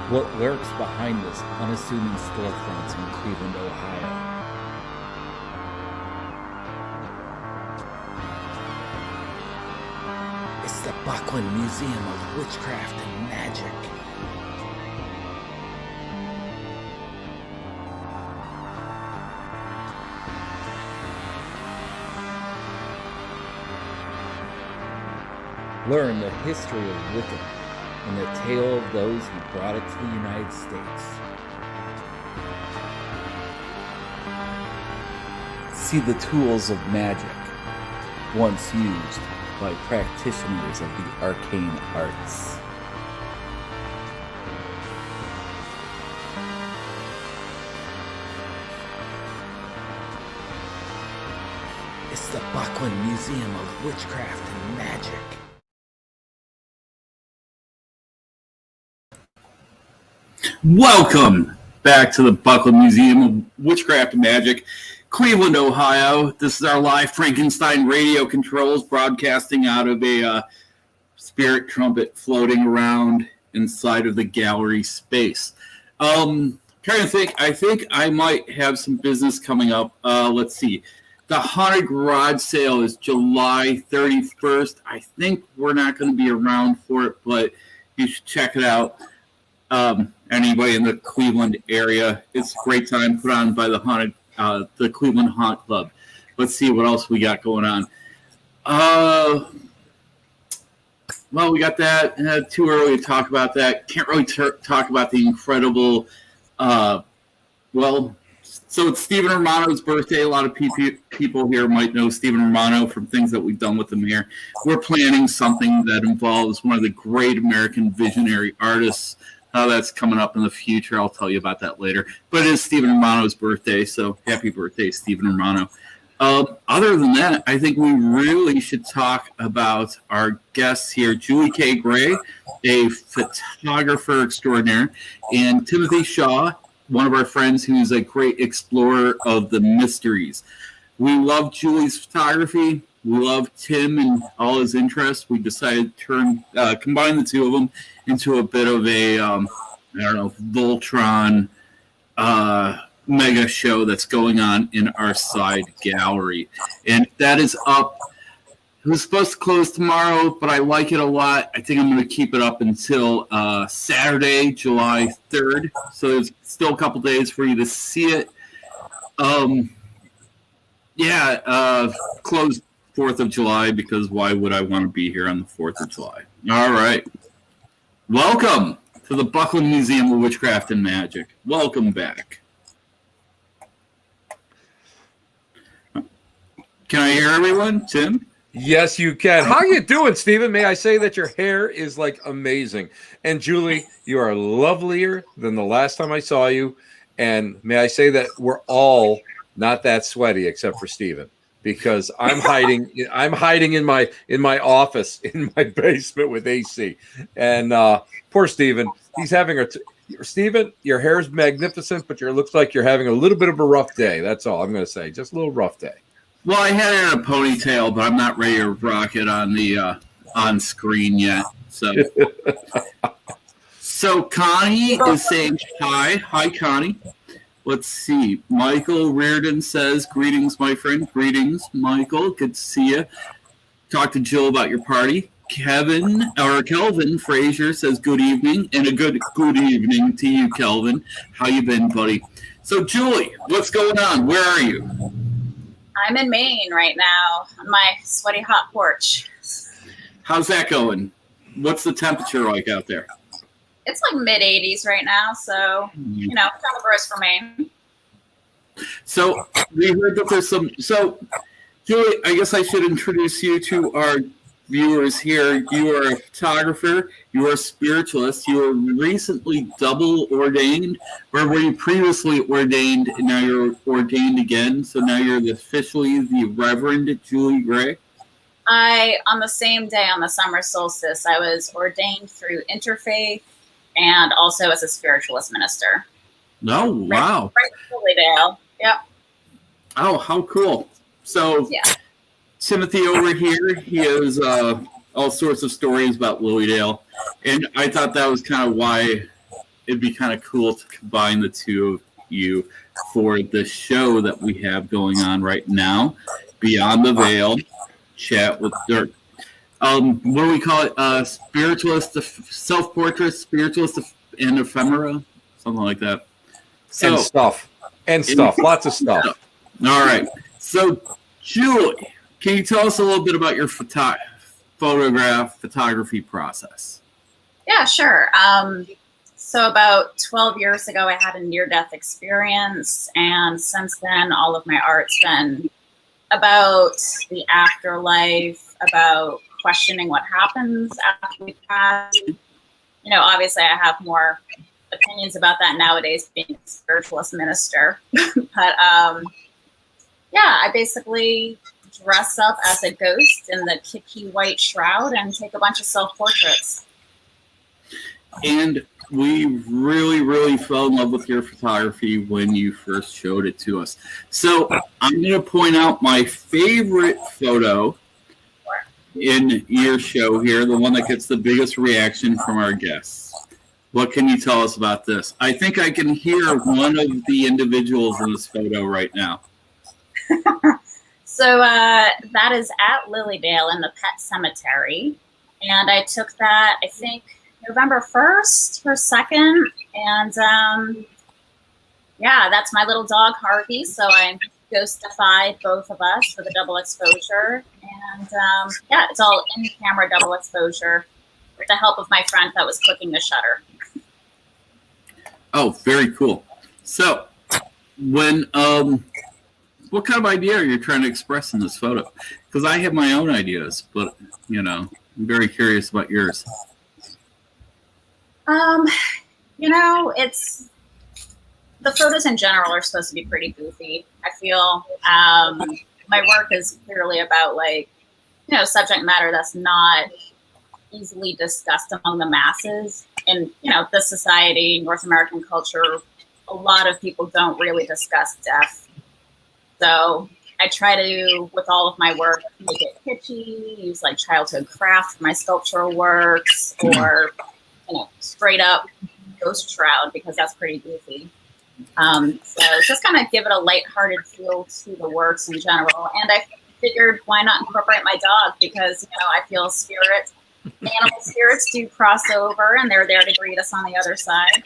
What lurks behind this unassuming storefronts in Cleveland, Ohio? It's the Buckland Museum of Witchcraft and Magic. Learn the history of Wicca and the tale of those who brought it to the United States. See the tools of magic, once used by practitioners of the arcane arts. It's the Buckland Museum of Witchcraft and Magic. Welcome back to the Buckland Museum of Witchcraft and Magic, Cleveland, Ohio. This is our live Frankenstein radio controls broadcasting out of a spirit trumpet floating around inside of the gallery space. Trying to think, I think I might have some business coming up. Let's see. The Haunted Garage Sale is July 31st. I think we're not going to be around for it, but you should check it out. Anybody in the Cleveland area, it's a great time put on by the Cleveland Haunt Club. Let's see what else we got going on. Well, we got that. Too early to talk about that. Can't really talk about the incredible. So it's Stephen Romano's birthday. A lot of people here might know Stephen Romano from things that we've done with him here. We're planning something that involves one of the great American visionary artists. That's coming up in the future. I'll tell you about that later. But it is Stephen Romano's birthday, so happy birthday, Stephen Romano. Other than that, I think we really should talk about our guests here, Julie K. Gray, a photographer extraordinaire, and Timothy Shaw, one of our friends who's a great explorer of the mysteries. We love Julie's photography. We love Tim and all his interests. We decided to combine the two of them into a bit of a, Voltron mega show that's going on in our side gallery. And that is up. It was supposed to close tomorrow, but I like it a lot. I think I'm going to keep it up until Saturday, July 3rd. So there's still a couple days for you to see it. Closed 4th of July, because why would I want to be here on the 4th of July? All right. Welcome to the Buckland Museum of Witchcraft and Magic. Welcome back. Can I hear everyone? Tim? Yes, you can. How you doing, Stephen? May I say that your hair is like amazing. And Julie, you are lovelier than the last time I saw you. And may I say that we're all not that sweaty except for Stephen, because I'm hiding in my office in my basement with AC. And poor Stephen, he's having Stephen, your hair's magnificent, but looks like you're having a little bit of a rough day. That's all I'm going to say. Just a little rough day. Well, I had it in a ponytail, but I'm not ready to rock it on the on screen yet. So Connie is saying hi. Hi, Connie. Let's see. Michael Reardon says, greetings, my friend. Greetings, Michael. Good to see you. Talk to Jill about your party. Kelvin Frazier says, good evening, and a good evening to you, Kelvin. How you been, buddy? So, Julie, what's going on? Where are you? I'm in Maine right now on my sweaty hot porch. How's that going? What's the temperature like out there? It's like mid-80s right now, so, kind of gross for Maine. So we heard that there's some... So, Julie, I guess I should introduce you to our viewers here. You are a photographer. You are a spiritualist. You were recently double ordained, or were you previously ordained, and now you're ordained again? So now you're officially the Reverend Julie Gray? On the same day, on the summer solstice, I was ordained through interfaith and also as a spiritualist minister. Oh, wow. Right in Lilydale. Yep. Oh, how cool. So yeah. Timothy over here, he has all sorts of stories about Lilydale. And I thought that was kind of why it'd be kind of cool to combine the two of you for the show that we have going on right now, Beyond the Veil, Chat with Dirk. What do we call it? Spiritualist, self-portrait, spiritualist and ephemera, something like that. So, and stuff, lots of stuff. All right. So, Julie, can you tell us a little bit about your photography process? Yeah, sure. So about 12 years ago, I had a near-death experience, and since then, all of my art's been about the afterlife, about questioning what happens after we pass. You know, obviously, I have more opinions about that nowadays, being a spiritualist minister. But yeah, I basically dress up as a ghost in the kitschy white shroud and take a bunch of self-portraits. And we really, really fell in love with your photography when you first showed it to us. So I'm going to point out my favorite photo in your show here, the one that gets the biggest reaction from our guests. What can you tell us about this? I think I can hear one of the individuals in this photo right now. So that is at Lilydale in the pet cemetery. And I took that, I think, November 1st or 2nd. And yeah, that's my little dog, Harvey. So I ghostified both of us for the double exposure. And yeah, it's all in-camera double exposure with the help of my friend that was clicking the shutter. Oh, very cool. So when, what kind of idea are you trying to express in this photo? Because I have my own ideas, but, you know, I'm very curious about yours. You know, it's the photos in general are supposed to be pretty goofy. I feel my work is clearly about, like, you know, subject matter that's not easily discussed among the masses. In, you know, this society, North American culture, a lot of people don't really discuss death. So I try to, with all of my work, make it kitschy, use like childhood craft for my sculptural works, or, you know, straight up ghost shroud, because that's pretty goofy. So just kind of give it a lighthearted feel to the works in general. And I figured, why not incorporate my dog? Because, you know, I feel animal spirits do cross over, and they're there to greet us on the other side.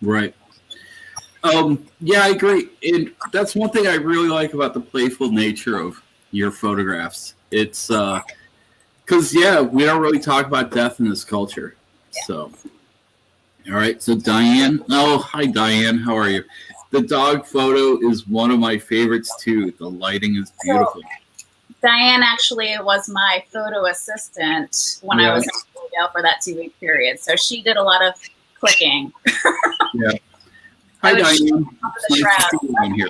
Right. Yeah, I agree. And that's one thing I really like about the playful nature of your photographs. It's because, yeah, we don't really talk about death in this culture. Yeah. So, all right. So, Diane. Oh, hi, Diane. How are you? The dog photo is one of my favorites, too. The lighting is beautiful. Diane actually was my photo assistant when I was in Lilydale for that 2-week period. So she did a lot of clicking. Yeah. Hi, Diane. Nice to see you in here.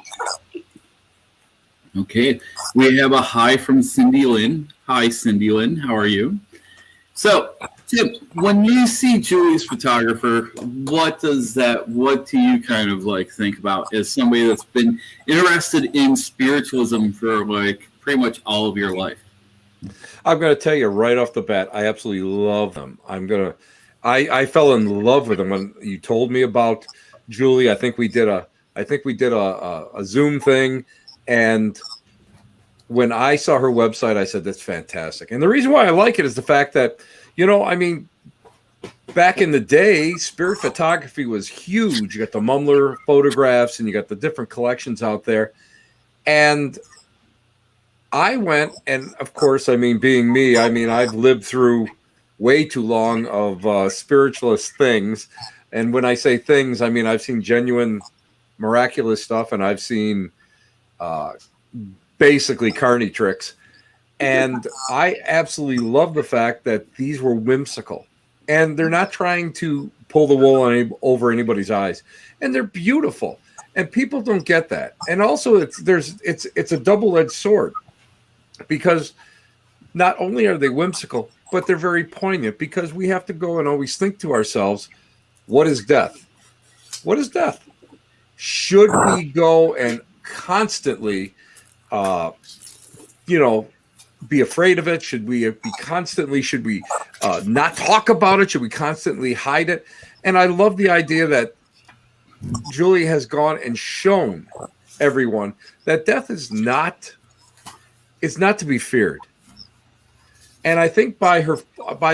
Okay. We have a hi from Cindy Lynn. Hi, Cindy Lynn. How are you? So, Tim, when you see Julie's photographer, what do you kind of like think about as somebody that's been interested in spiritualism for like pretty much all of your life? I'm going to tell you right off the bat, I absolutely love them. I fell in love with them when you told me about Julie. I think we did a Zoom thing, and when I saw her website, I said, that's fantastic. And the reason why I like it is the fact that, you know, I mean, back in the day, spirit photography was huge. You got the Mumler photographs, and you got the different collections out there. And I went, and of course, I mean, being me, I mean, I've lived through way too long of spiritualist things. And when I say things, I mean, I've seen genuine miraculous stuff, and I've seen basically carny tricks. And I absolutely love the fact that these were whimsical, and they're not trying to pull the wool over anybody's eyes, and they're beautiful, and people don't get that. And also it's a double-edged sword, because not only are they whimsical, but they're very poignant, because we have to go and always think to ourselves, what is death? What is death? Should we go and constantly, you know, be afraid of it? Should we not talk about it? Should we constantly hide it? And I love the idea that Julie has gone and shown everyone that death is not to be feared. And I think by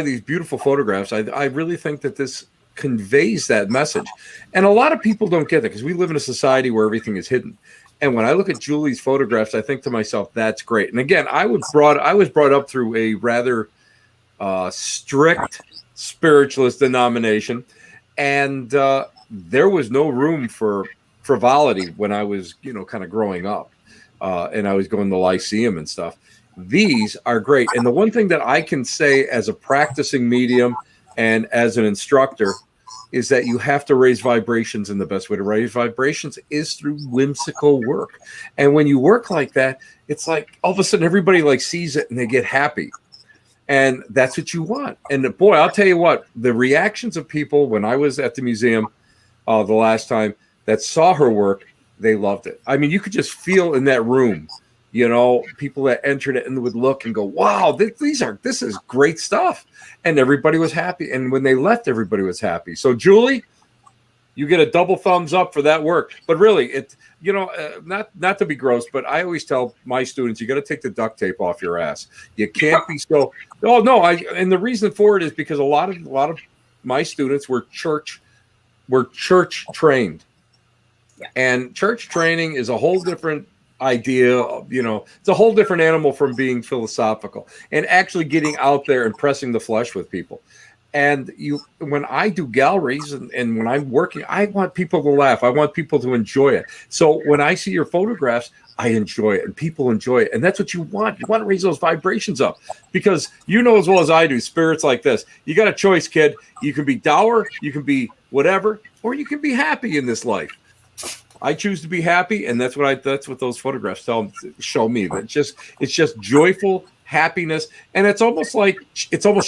these beautiful photographs, I really think that this conveys that message. And a lot of people don't get that because we live in a society where everything is hidden. And when I look at Julie's photographs, I think to myself, that's great. And again, I was brought up through a rather strict spiritualist denomination, and there was no room for frivolity when I was, kind of growing up, and I was going to the Lyceum and stuff. These are great. And the one thing that I can say as a practicing medium and as an instructor is that you have to raise vibrations, and the best way to raise vibrations is through whimsical work. And when you work like that, it's like all of a sudden everybody like sees it and they get happy. And that's what you want. And boy, I'll tell you what, the reactions of people when I was at the museum the last time that saw her work, they loved it. I mean, you could just feel in that room, people that entered it and would look and go, wow, this is great stuff. And everybody was happy. And when they left, everybody was happy. So Julie, you get a double thumbs up for that work. But really, not to be gross, but I always tell my students, you got to take the duct tape off your ass. You can't be so. Oh no, and the reason for it is because a lot of my students were church trained, yeah. And church training is a whole different idea. It's a whole different animal from being philosophical and actually getting out there and pressing the flesh with people. And when I do galleries and when I'm working, I want people to laugh. I want people to enjoy it. So when I see your photographs, I enjoy it and people enjoy it. And that's what you want. You want to raise those vibrations up because as well as I do, spirits like this, you got a choice, kid. You can be dour, you can be whatever, or you can be happy in this life. I choose to be happy. And that's what those photographs show me. That it's just joyful happiness, and it's almost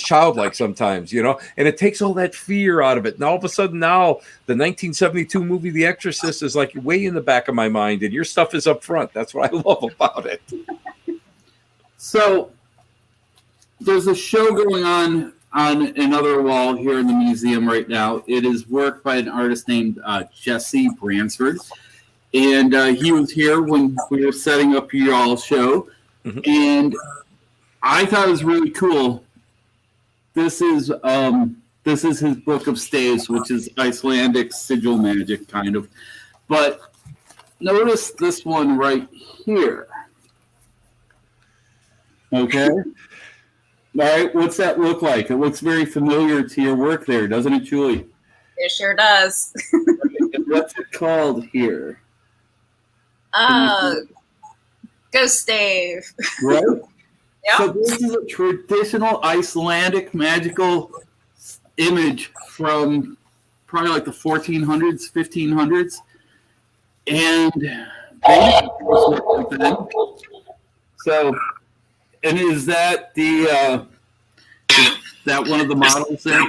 childlike sometimes, and it takes all that fear out of it. And all of a sudden now the 1972 movie The Exorcist is like way in the back of my mind, and your stuff is up front. That's what I love about it. So there's a show going on another wall here in the museum right now. It is work by an artist named Jesse Bransford, and he was here when we were setting up your all show. Mm-hmm. And I thought it was really cool. This is his book of staves, which is Icelandic sigil magic, kind of. But notice this one right here. Okay. All right. What's that look like? It looks very familiar to your work there, doesn't it, Julie? It sure does. What's it called here? Ghost stave. Right. Yep. So this is a traditional Icelandic magical image from probably like the 1400s, 1500s. And so, and is that is that one of the models there?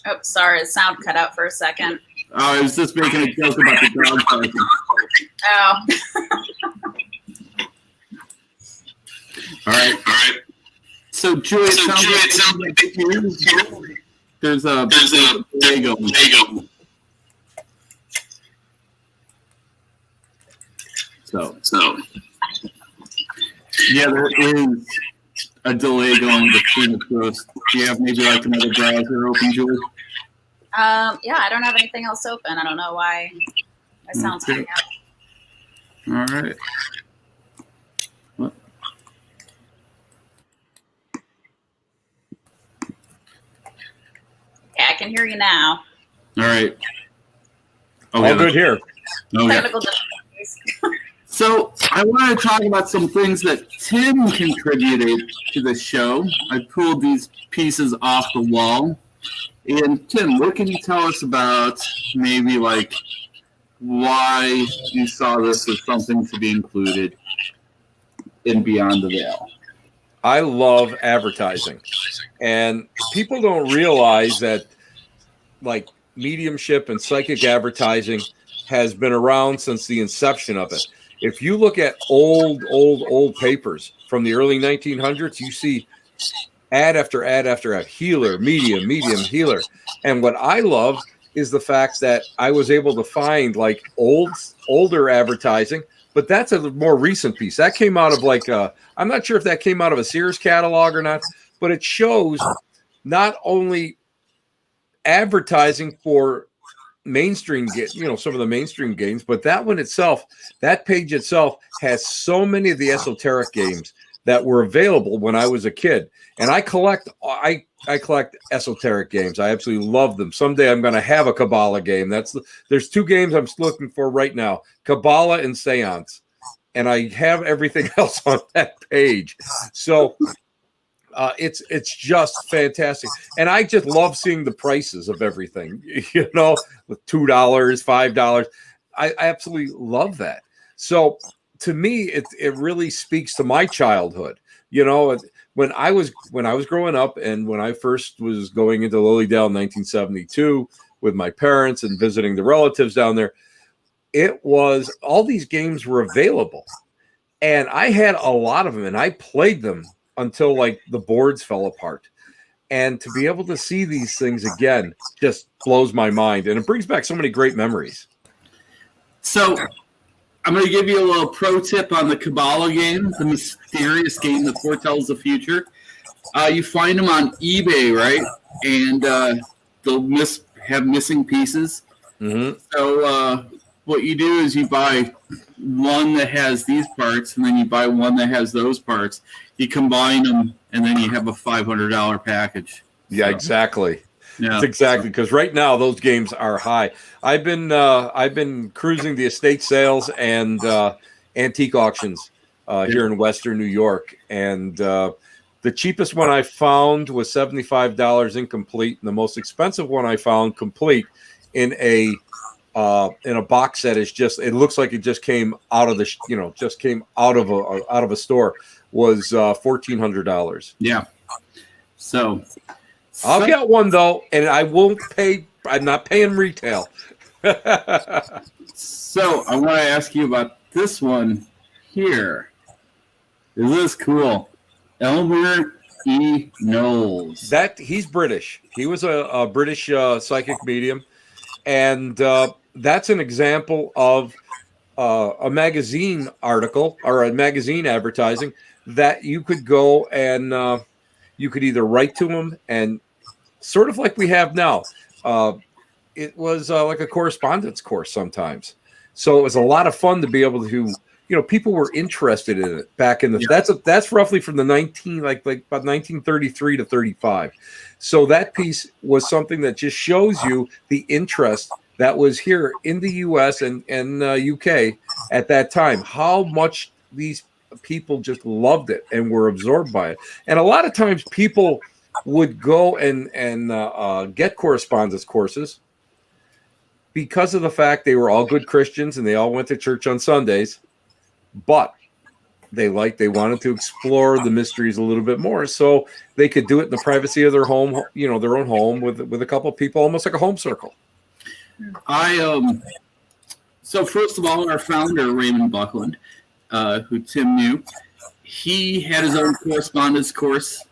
Oh, sorry, the sound cut out for a second. Oh, I was just making a joke about the dog barking. Oh. All right. So, Julie, it sounds like there's a Lego. So, yeah, there is a delay going between the posts. Do you have maybe like another browser open, Julie? Yeah, I don't have anything else open. I don't know why my sound's cutting out. All right. Okay, I can hear you now. All right. Oh, all good here. Oh, Technical difficulties. So I want to talk about some things that Tim contributed to the show. I pulled these pieces off the wall. And Tim, what can you tell us about maybe like why you saw this as something to be included in Beyond the Veil? I love advertising. And people don't realize that like mediumship and psychic advertising has been around since the inception of it. If you look at old papers from the early 1900s, you see ad after ad after ad, healer, medium, healer. And what I love is the fact that I was able to find like older advertising, but that's a more recent piece. That came out of like, I'm not sure if that came out of a Sears catalog or not, but it shows not only advertising for mainstream, some of the mainstream games, but that one itself, that page itself has so many of the esoteric games that were available when I was a kid. And I collect esoteric games. I absolutely love them. Someday I'm going to have a Kabbalah game. There's two games I'm looking for right now, Kabbalah and Seance. And I have everything else on that page. So it's just fantastic. And I just love seeing the prices of everything, with $2, $5. I absolutely love that. So to me, it really speaks to my childhood. When I was growing up, and when I first was going into Lilydale in 1972 with my parents and visiting the relatives down there, it was all these games were available, and I had a lot of them, and I played them until like the boards fell apart. And to be able to see these things again just blows my mind, and it brings back so many great memories. So I'm going to give you a little pro tip on the Kabbalah game, the mysterious game that foretells the future. You find them on eBay, right? And they'll have missing pieces. Mm-hmm. So what you do is you buy one that has these parts, and then you buy one that has those parts. You combine them, and then you have a $500 package. Yeah, so, exactly. Yeah. That's exactly, because right now those games are high. I've been cruising the estate sales and antique auctions here in Western New York, and the cheapest one I found was $75 incomplete, and the most expensive one I found complete in a box set is it looks like it just came out of a store, was $1,400. Yeah. So I'll get one though, and I won't pay. I'm not paying retail. So I want to ask you about this one here. Is this cool? Elmer E. Knowles. He's British. He was a British psychic medium, and that's an example of a magazine article or a magazine advertising that you could go and you could either write to him, and sort of like we have now. It was like a correspondence course sometimes. So it was a lot of fun to be able to, people were interested in it back in the, that's roughly from the about 1933 to 35. So that piece was something that just shows you the interest that was here in the US and UK at that time, how much these people just loved it and were absorbed by it. And a lot of times people would go and get correspondence courses because of the fact they were all good Christians and they all went to church on Sundays, but they wanted to explore the mysteries a little bit more, so they could do it in the privacy of their home, their own home with a couple of people, almost like a home circle. So first of all, our founder, Raymond Buckland, who Tim knew, he had his own correspondence course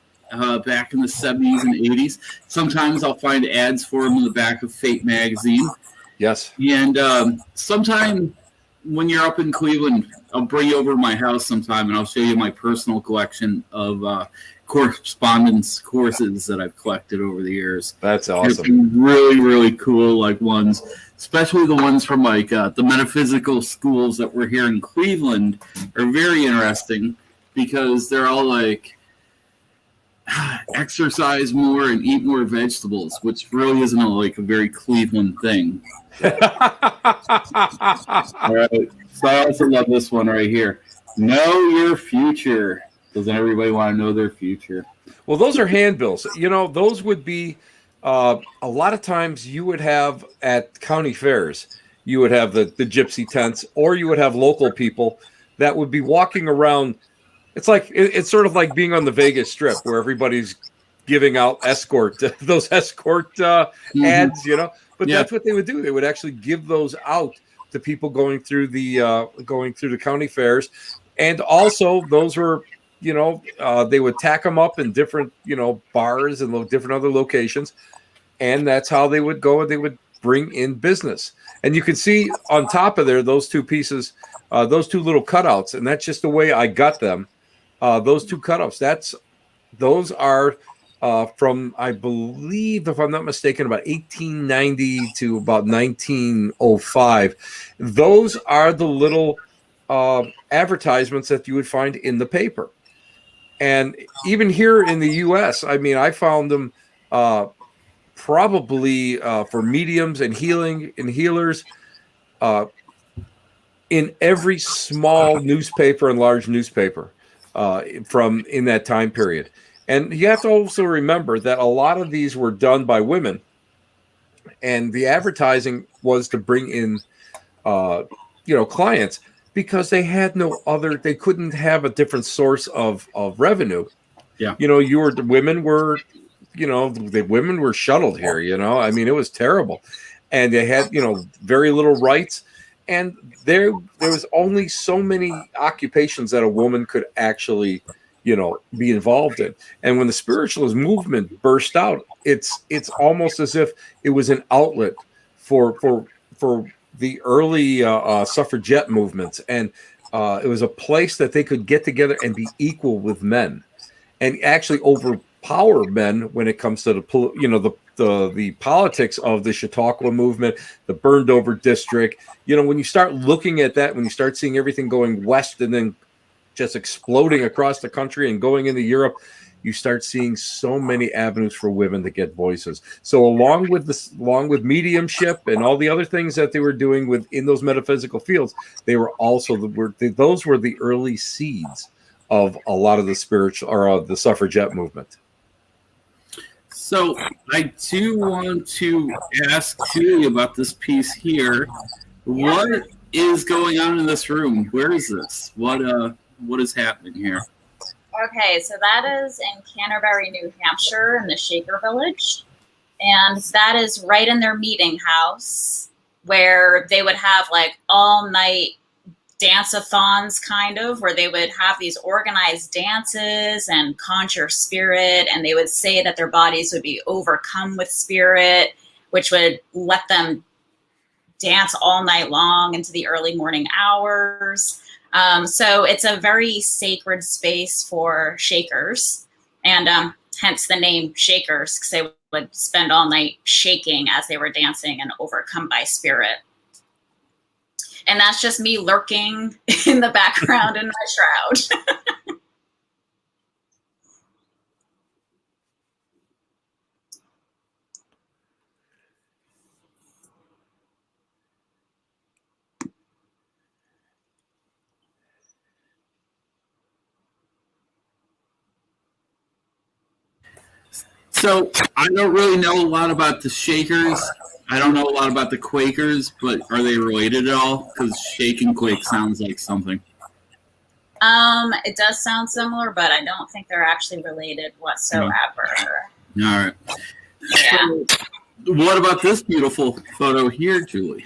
back in the 70s and 80s. Sometimes I'll find ads for him in the back of Fate magazine. Yes. And sometime when you're up in Cleveland, I'll bring you over to my house sometime, and I'll show you my personal collection of correspondence courses that I've collected over the years. That's awesome. There's some really, really cool ones, especially the ones from the metaphysical schools that were here in Cleveland are very interesting because they're all exercise more and eat more vegetables, which really isn't a very Cleveland thing. All right. So I also love this one right here. Know your future. Doesn't everybody want to know their future? Well, those are handbills. Those would be a lot of times you would have at county fairs, you would have the gypsy tents, or you would have local people that would be walking around. It's sort of like being on the Vegas Strip where everybody's giving out those escort ads, But that's what they would do. They would actually give those out to people going through the county fairs, and also those were they would tack them up in different, bars and different other locations. And that's how they would go, and they would bring in business. And you can see on top of there, those two pieces, those two little cutouts. And that's just the way I got them. Those two cutouts, those are from, I believe, if I'm not mistaken, about 1890 to about 1905. Those are the little advertisements that you would find in the paper. And even here in the U.S., I mean, I found them probably for mediums and healers in every small newspaper and large newspaper from in that time period. And you have to also remember that a lot of these were done by women, and the advertising was to bring in, clients, because they had they couldn't have a different source of revenue. Yeah. The women were shuttled here, I mean, it was terrible. And they had, very little rights. And there was only so many occupations that a woman could actually, be involved in. And when the spiritualist movement burst out, it's almost as if it was an outlet for the early suffragette movements. And it was a place that they could get together and be equal with men, and actually overpower men when it comes to the politics of the Chautauqua movement, the burned over district. When you start looking at that, when you start seeing everything going west and then just exploding across the country and going into Europe, you start seeing so many avenues for women to get voices. So along with mediumship and all the other things that they were doing within those metaphysical fields, they were also those were the early seeds of a lot of the spiritual or the suffragette movement. So I do want to ask Julie about this piece here. What is going on in this room? Where is this? What is happening here? Okay, so that is in Canterbury, New Hampshire, in the Shaker Village. And that is right in their meeting house, where they would have like all night dance-a-thons, kind of, where they would have these organized dances and conjure spirit, and they would say that their bodies would be overcome with spirit, which would let them dance all night long into the early morning hours. So it's a very sacred space for Shakers, and hence the name Shakers, because they would spend all night shaking as they were dancing and overcome by spirit. And that's just me lurking in the background in my shroud. So I don't really know a lot about the Shakers. I don't know a lot about the Quakers, but are they related at all? Because shake and quake sounds like something. It does sound similar, but I don't think they're actually related whatsoever. All right. So, what about this beautiful photo here, Julie?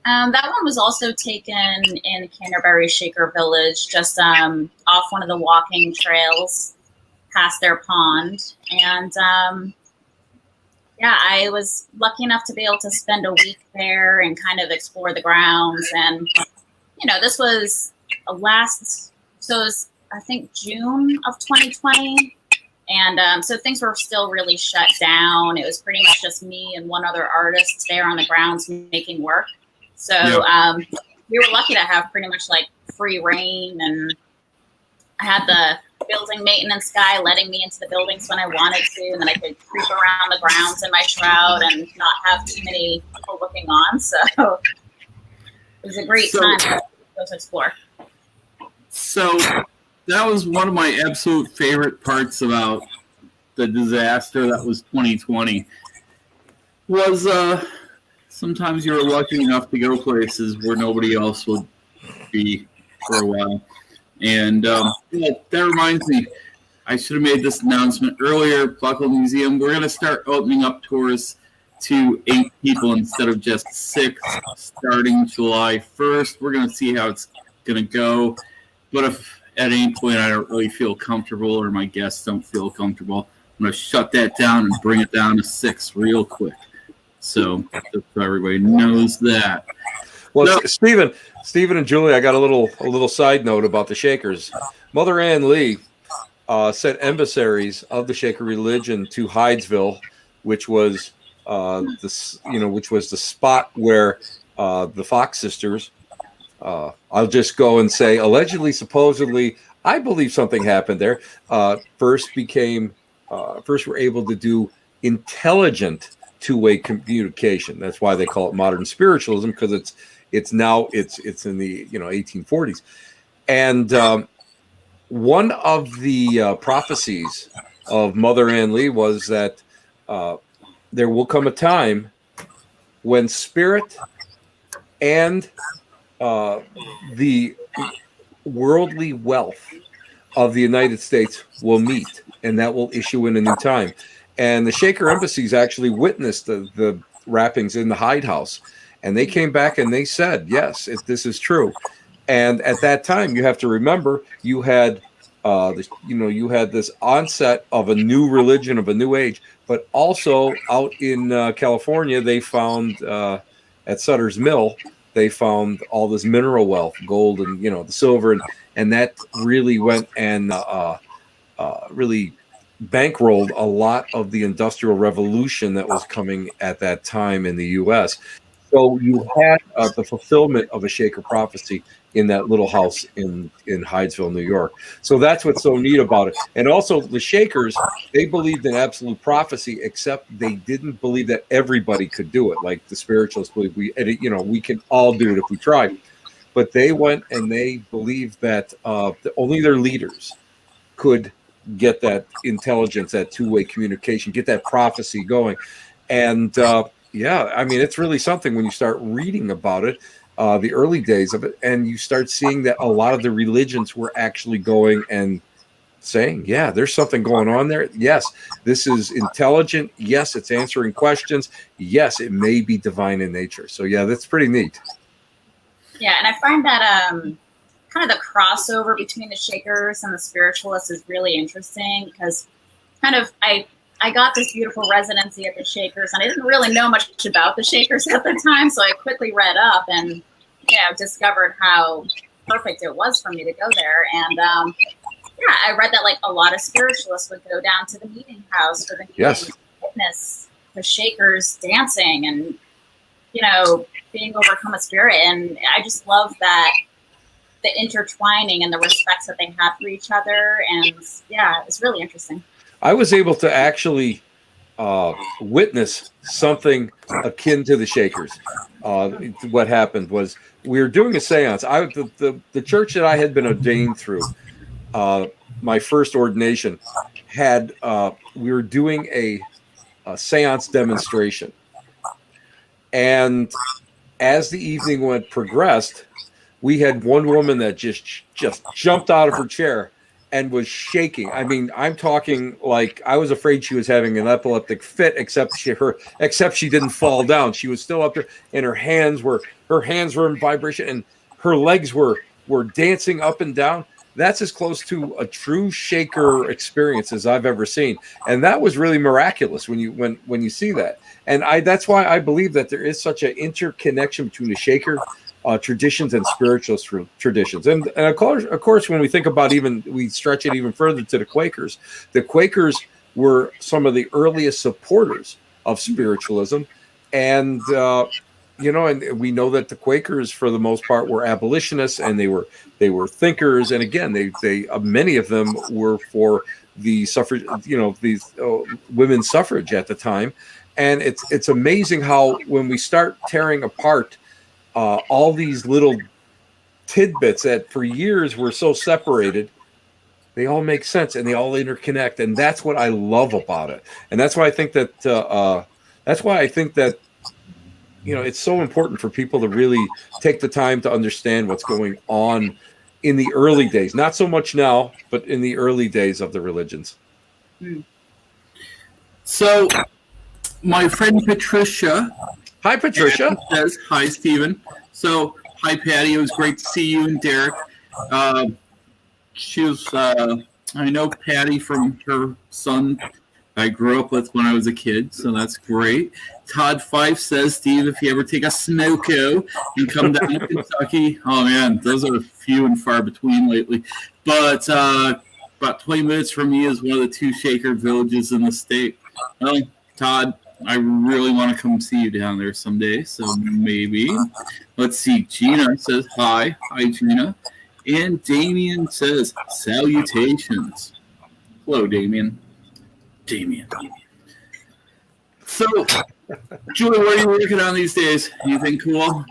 That one was also taken in Canterbury Shaker Village, just off one of the walking trails past their pond. And I was lucky enough to be able to spend a week there and kind of explore the grounds. And, this was it was, I think, June of 2020. And so things were still really shut down. It was pretty much just me and one other artist there on the grounds making work. So we were lucky to have pretty much like free reign, and I had the building maintenance guy letting me into the buildings when I wanted to, and then I could creep around the grounds in my shroud and not have too many people looking on. So it was a great time to go to explore. So that was one of my absolute favorite parts about the disaster that was 2020. Was sometimes you're lucky enough to go places where nobody else would be for a while. And that reminds me, I should have made this announcement earlier. Buckland Museum, we're going to start opening up tours to 8 people instead of just 6 starting July 1st. We're going to see how it's going to go. But if at any point I don't really feel comfortable or my guests don't feel comfortable, I'm going to shut that down and bring it down to 6 real quick. So just so everybody knows that. Well, No. Stephen and Julie, I got a little side note about the Shakers. Mother Ann Lee sent emissaries of the Shaker religion to Hydesville, which was the spot where the Fox sisters. I'll just go and say, allegedly, supposedly, I believe something happened there. First were able to do intelligent two-way communication. That's why they call it modern spiritualism, because it's in the 1840s. And one of the prophecies of Mother Ann Lee was that there will come a time when spirit and the worldly wealth of the United States will meet, and that will issue in a new time. And the Shaker embassies actually witnessed the wrappings in the Hyde House, and they came back and they said, yes, this is true. And at that time, you have to remember, you had this onset of a new religion, of a new age, but also out in California, they found at Sutter's Mill, they found all this mineral wealth, gold and the silver, and that really went and really bankrolled a lot of the Industrial Revolution that was coming at that time in the U.S. So you had the fulfillment of a Shaker prophecy in that little house in Hydesville, New York. So that's what's so neat about it. And also the Shakers, they believed in absolute prophecy, except they didn't believe that everybody could do it. Like the spiritualists believe we can all do it if we try. But they went and they believed that only their leaders could get that intelligence, that two-way communication, get that prophecy going. And it's really something when you start reading about it, the early days of it, and you start seeing that a lot of the religions were actually going and saying, yeah, there's something going on there. Yes, this is intelligent. Yes, it's answering questions. Yes, it may be divine in nature. So yeah, that's pretty neat. Yeah, and I find that kind of the crossover between the Shakers and the spiritualists is really interesting, because I got this beautiful residency at the Shakers, and I didn't really know much about the Shakers at the time, so I quickly read up and discovered how perfect it was for me to go there. And I read that like a lot of spiritualists would go down to the meeting house for the meeting to witness the Shakers dancing and being overcome with spirit. And I just love that the intertwining and the respects that they have for each other. And it's really interesting. I was able to actually witness something akin to the Shakers. What happened was we were doing a seance. The church that I had been ordained through, my first ordination, we were doing a seance demonstration. And as the evening progressed, we had one woman that just jumped out of her chair and was shaking. I mean, I'm talking like I was afraid she was having an epileptic fit, except she didn't fall down. She was still up there, and her hands were in vibration, and her legs were dancing up and down. That's as close to a true Shaker experience as I've ever seen, and that was really miraculous when you see that. And that's why I believe that there is such an interconnection between the Shaker traditions and spiritualist traditions. And of course, when we think about we stretch it even further to the Quakers were some of the earliest supporters of spiritualism. And, and we know that the Quakers, for the most part, were abolitionists, and they were thinkers. And again, they many of them were for the suffrage, these women's suffrage at the time. And it's amazing how when we start tearing apart all these little tidbits that for years were so separated, they all make sense and they all interconnect, and that's what I love about it. And that's why I think that it's so important for people to really take the time to understand what's going on in the early days. Not so much now, but in the early days of the religions. So, my friend Patricia. Hi, Patricia. Says, hi, Stephen. So, hi, Patty. It was great to see you and Derek. She was, I know Patty from her son I grew up with when I was a kid, so that's great. Todd Fife says, Steve, if you ever take a smoko and come down to Kentucky, oh man, those are few and far between lately. But about 20 minutes from me is one of the 2 Shaker villages in the state. Well, Todd, I really want to come see you down there someday, so maybe. Let's see. Gina says, hi. Hi, Gina. And Damien says, salutations. Hello, Damien. So, Julie, what are you working on these days? Anything cool?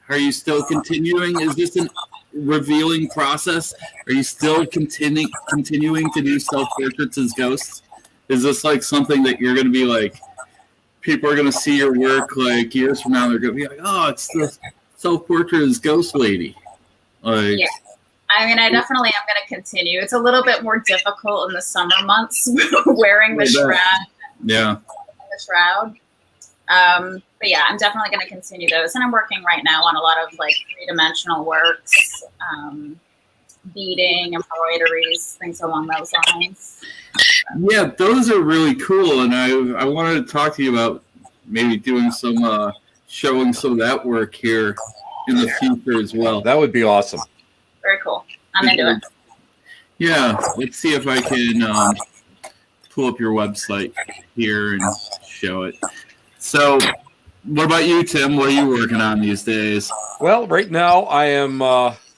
Are you still continuing? Is this a revealing process? Are you still continuing to do self-portraits as ghosts? Is this like something that you're going to be like, people are going to see your work like years from now, they're going to be like, oh, it's the self-portrait as ghost lady? Like, yeah. I mean, I definitely am going to continue. It's a little bit more difficult in the summer months wearing the shroud. Yeah. The shroud. But yeah, I'm definitely going to continue those. And I'm working right now on a lot of like 3-dimensional works, beading, embroideries, things along those lines. Yeah, those are really cool. And I wanted to talk to you about maybe doing some, showing some of that work here in the future as well. That would be awesome. Very cool. I'm into it. Yeah, let's see if I can pull up your website here and show it. So, what about you, Tim? What are you working on these days? Well, right now I am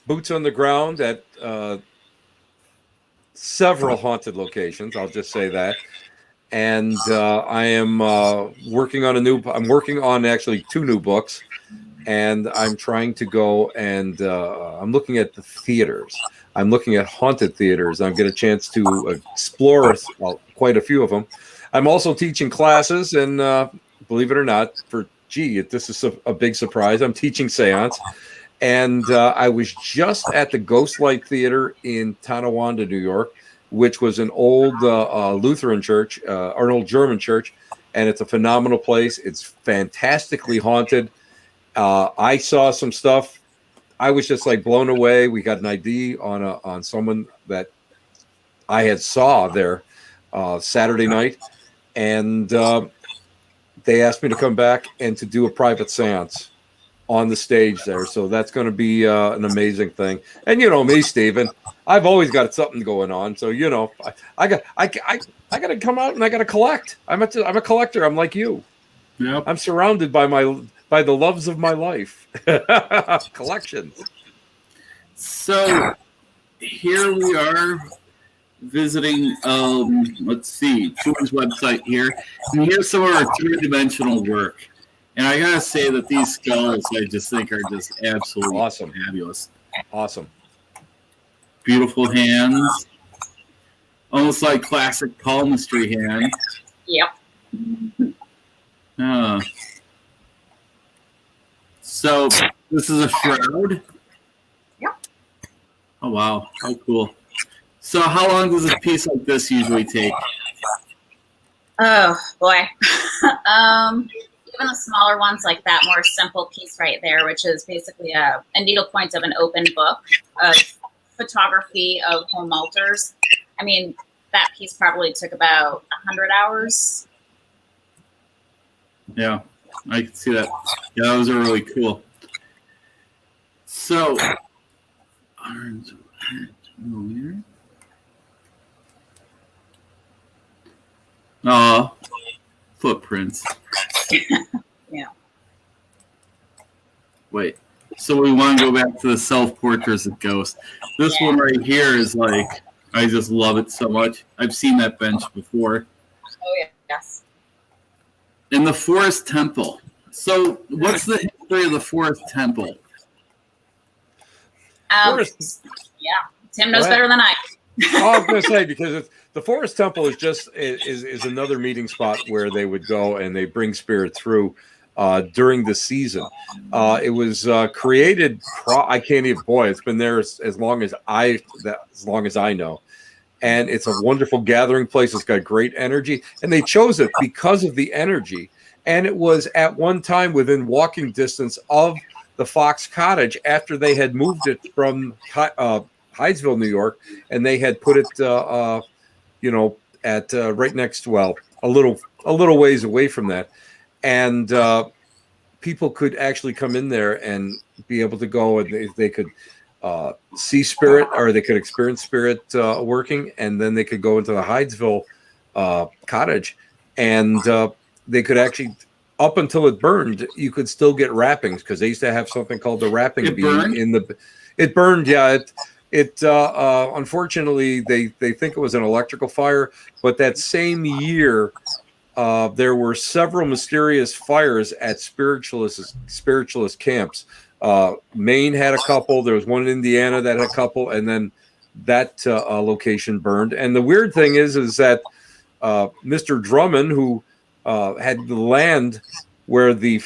boots on the ground at several haunted locations. I'll just say that. And I am working on actually 2 new books. And I'm trying to go and I'm looking at the theaters. I'm looking at haunted theaters. I'm getting a chance to explore quite a few of them. I'm also teaching classes, and believe it or not, this is a big surprise. I'm teaching seance, and I was just at the Ghostlight Theater in Tonawanda, New York, which was an old Lutheran church, or an old German church, and it's a phenomenal place. It's fantastically haunted. I saw some stuff. I was just like blown away. We got an ID on someone that I had saw there Saturday night, and they asked me to come back and to do a private seance on the stage there. So that's going to be an amazing thing. And you know me, Stephen, I've always got something going on. So you know, I got to come out and I got to collect. I'm a collector. I'm like you. Yep. I'm surrounded by the loves of my life. Collections. So here we are visiting, let's see, Julie's website here. And here's some of our 3-dimensional work. And I got to say that these skulls, I just think, are just absolutely awesome. Fabulous. Awesome. Beautiful hands. Almost like classic palmistry hands. Yep. So this is a shroud? Yep. Oh, wow. How cool. So how long does a piece like this usually take? Oh, boy. Even the smaller ones like that more simple piece right there, which is basically a needlepoint of an open book of photography of home altars. I mean, that piece probably took about 100 hours. Yeah, I can see that. Yeah, those are really cool. So, footprints. Yeah. Wait. So we want to go back to the self-portraits of ghosts. This one right here is like, I just love it so much. I've seen that bench before. Oh, yeah. Yes. In the Forest Temple. So what's the history of the Forest Temple? Yeah. Tim knows better than I. I was going to say, because the Forest Temple is just is another meeting spot where they would go and they bring spirit through during the season. It was created. I can't even. Boy, it's been there as long as I know, and it's a wonderful gathering place. It's got great energy, and they chose it because of the energy. And it was at one time within walking distance of the Fox Cottage after they had moved it from Hydesville, New York, and they had put it, at right next, well, a little ways away from that, and people could actually come in there and be able to go, and they could see spirit, or they could experience spirit working, and then they could go into the Hydesville cottage, and they could actually, up until it burned, you could still get wrappings, because they used to have something called the wrapping beam in the. It burned, yeah. It unfortunately, they think it was an electrical fire, but that same year, there were several mysterious fires at spiritualist camps. Maine had a couple. There was one in Indiana that had a couple, and then that location burned. And the weird thing is that Mr. Drummond, who had the land where the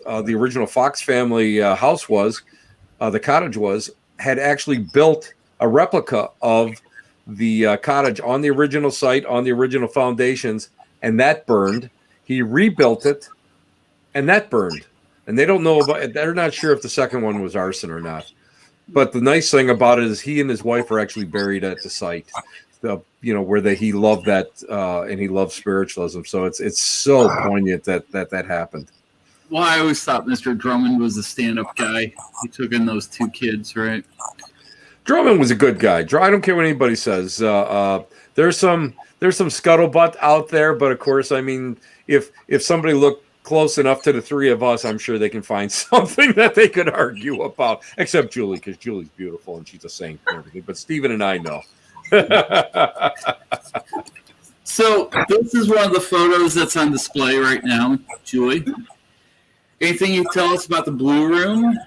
original Fox family house was, the cottage was, had actually built a replica of the cottage on the original site, on the original foundations, and that burned. He rebuilt it, and that burned. And they don't know about. They're not sure if the second one was arson or not. But the nice thing about it is he and his wife are actually buried at the site, where he loved that, and he loved spiritualism. So it's so poignant that happened. Well, I always thought Mr. Drummond was a stand-up guy. He took in those two kids, right? Drummond was a good guy. I don't care what anybody says. There's some scuttlebutt out there, but of course, I mean, if somebody looked close enough to the three of us, I'm sure they can find something that they could argue about. Except Julie, because Julie's beautiful and she's a saint and everything. But Stephen and I know. So this is one of the photos that's on display right now, Julie. Anything you tell us about the Blue Room?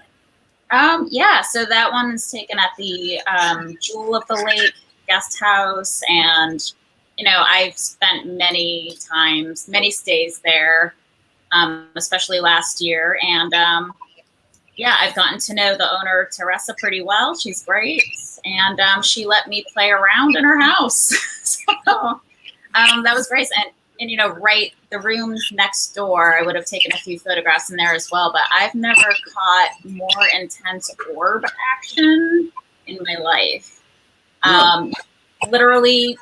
Yeah, so that one is taken at the Jewel of the Lake guest house, and I've spent many stays there, especially last year, and I've gotten to know the owner, Teresa, pretty well. She's great, and she let me play around in her house, so that was great. And right, the rooms next door, I would have taken a few photographs in there as well, but I've never caught more intense orb action in my life. Literally,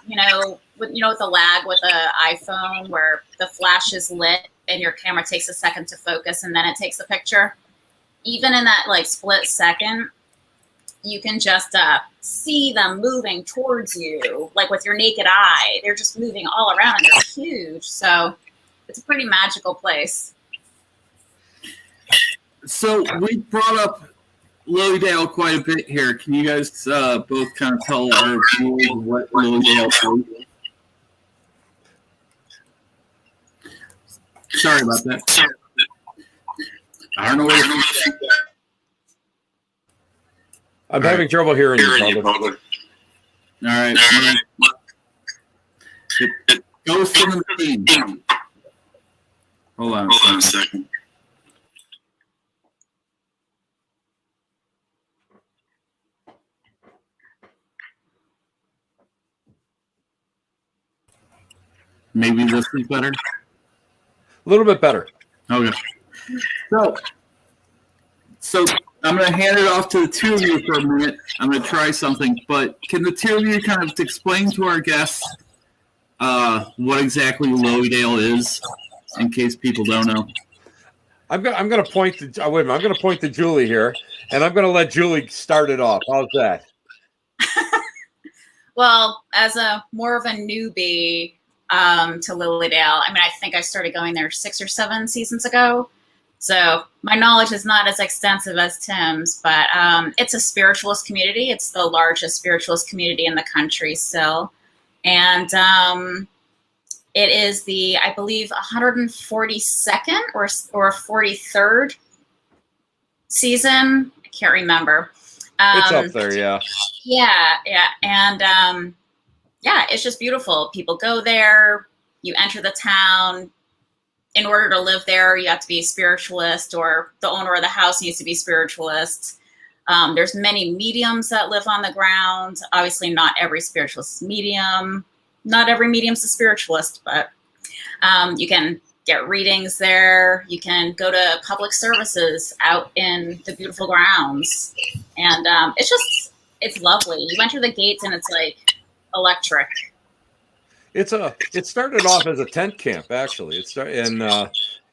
with the lag with the iPhone where the flash is lit and your camera takes a second to focus and then it takes the picture. Even in that split second, you can just see them moving towards you, with your naked eye. They're just moving all around, and they're huge. So it's a pretty magical place. So we brought up Lilydale quite a bit here. Can you guys both kind of tell our viewers what Lilydale is? Sorry about that. I don't know what you're saying. I'm having trouble hearing you, brother. All right. Ghost in the Machine. Hold on a second. Maybe this is better? A little bit better. Okay. So I'm going to hand it off to the two of you for a minute. I'm going to try something, but can the two of you kind of explain to our guests what exactly Lilydale is, in case people don't know? I'm going to point to wait a minute. I'm going to point to Julie here, and I'm going to let Julie start it off. How's that? Well, as more of a newbie to Lilydale, I think I started going there 6 or 7 seasons ago. So my knowledge is not as extensive as Tim's, but it's a spiritualist community. It's the largest spiritualist community in the country still. And it is the, I believe, 142nd or 43rd season. I can't remember. It's up there, yeah. Yeah. And it's just beautiful. People go there. You enter the town. In order to live there, you have to be a spiritualist, or the owner of the house needs to be spiritualist. There's many mediums that live on the ground. Obviously, not every spiritualist is medium. Not every medium's a spiritualist, but you can get readings there. You can go to public services out in the beautiful grounds. And it's just it's lovely. You enter the gates and it's like electric. It started off as a tent camp, actually.